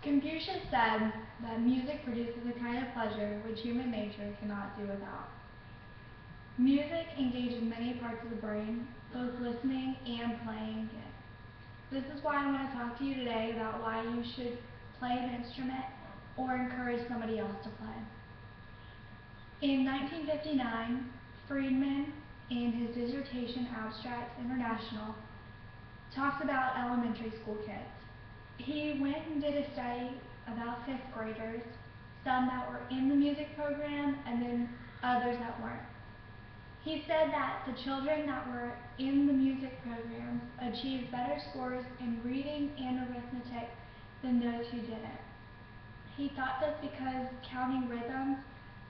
Confucius said that music produces a kind of pleasure which human nature cannot do without. Music engages many parts of the brain, both listening and playing it. This is why I want to talk to you today about why you should play an instrument or encourage somebody else to play. In 1959, Friedman, in his Dissertation Abstracts International, talks about elementary school kids. He went and did a study about 5th graders, some that were in the music program and then others that weren't. He said that the children that were in the music programs achieved better scores in reading and arithmetic than those who didn't. He thought this because counting rhythms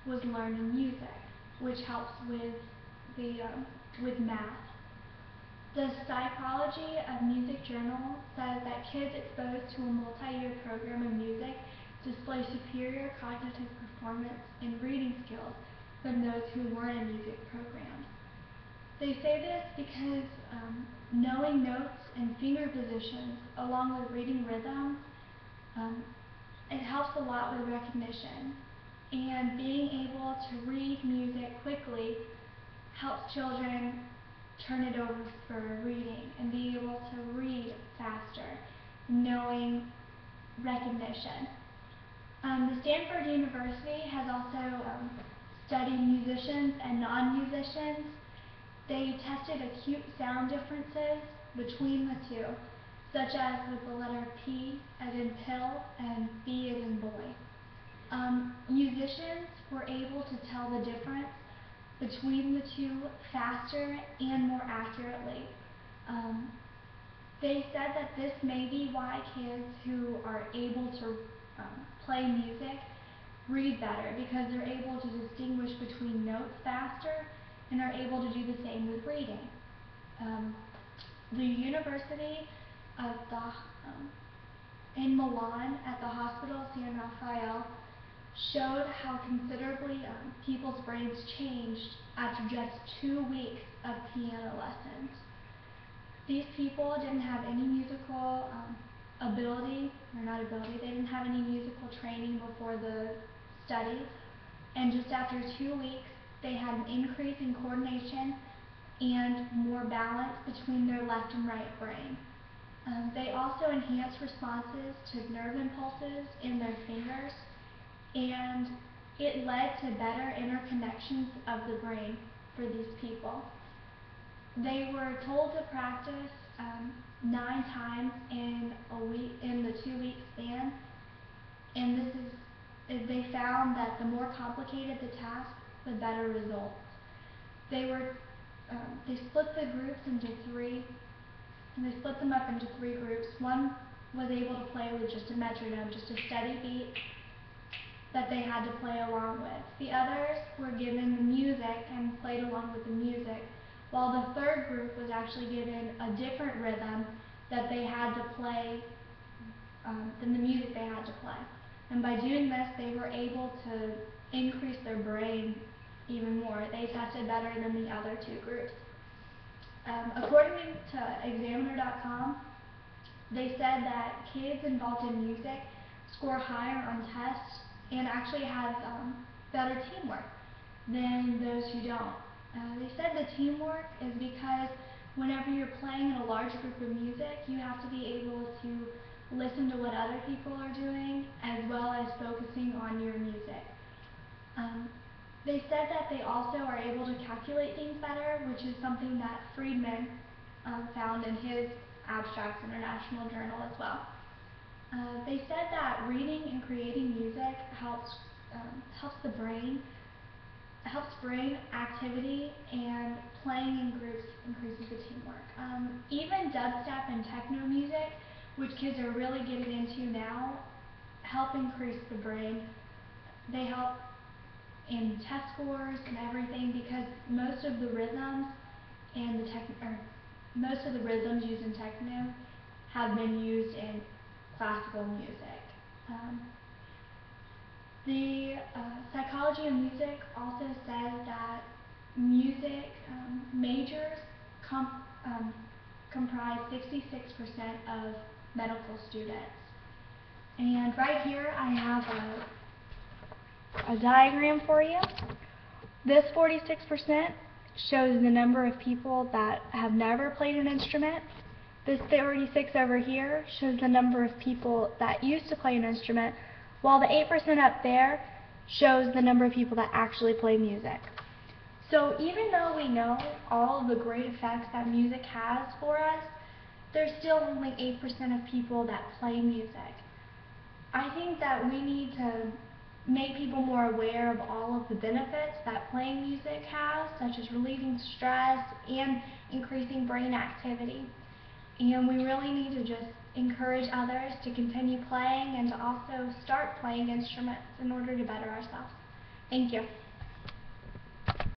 was learned in music, which helps with math. The Psychology of Music Journal says that kids exposed to a multi-year program of music display superior cognitive performance and reading skills than those who weren't in music programs. They say this because knowing notes and finger positions along with reading rhythms, it helps a lot with recognition. And being able to read music quickly helps children turn it over for reading and be able to read faster, knowing recognition. The Stanford University has also studied musicians and non-musicians. They tested acute sound differences between the two, such as with the letter P as in pill and B as in boy. Musicians were able to tell the difference between the two faster and more accurately. They said that this may be why kids who are able to play music read better, because they're able to distinguish between notes faster and are able to do the same with reading. The University of in Milan at the Hospital San Rafael showed how considerably people's brains changed after just 2 weeks of piano lessons. These people didn't have any musical they didn't have any musical training before the study, and just after 2 weeks they had an increase in coordination and more balance between their left and right brain. They also enhanced responses to nerve impulses in their fingers, and it led to better interconnections of the brain for these people. They were told to practice 9 times in a week, in the 2-week span, and they found that the more complicated the task, the better results. They split the groups into 3, and they split them up into 3 groups. One was able to play with just a metronome, just a steady beat that they had to play along with. The others were given the music and played along with the music, while the 3rd group was actually given a different rhythm that they had to play than the music they had to play. And by doing this, they were able to increase their brain even more. They tested better than the other 2 groups. According to Examiner.com, they said that kids involved in music score higher on tests and actually have better teamwork than those who don't. They said the teamwork is because whenever you're playing in a large group of music, you have to be able to listen to what other people are doing as well as focusing on your music. They said that they also are able to calculate things better, which is something that Friedman found in his Abstracts International journal as well. They said that reading and creating music helps brain activity, and playing in groups increases the teamwork. Even dubstep and techno music, which kids are really getting into now, help increase the brain. They help in test scores and everything because most of the rhythms used in techno have been used in classical music. The Psychology of Music also says that music majors comprise 66% of medical students. And right here I have a diagram for you. This 46% shows the number of people that have never played an instrument. This 36 over here shows the number of people that used to play an instrument, while the 8% up there shows the number of people that actually play music. So even though we know all of the great effects that music has for us, there's still only 8% of people that play music. I think that we need to make people more aware of all of the benefits that playing music has, such as relieving stress and increasing brain activity. And we really need to just encourage others to continue playing and to also start playing instruments in order to better ourselves. Thank you.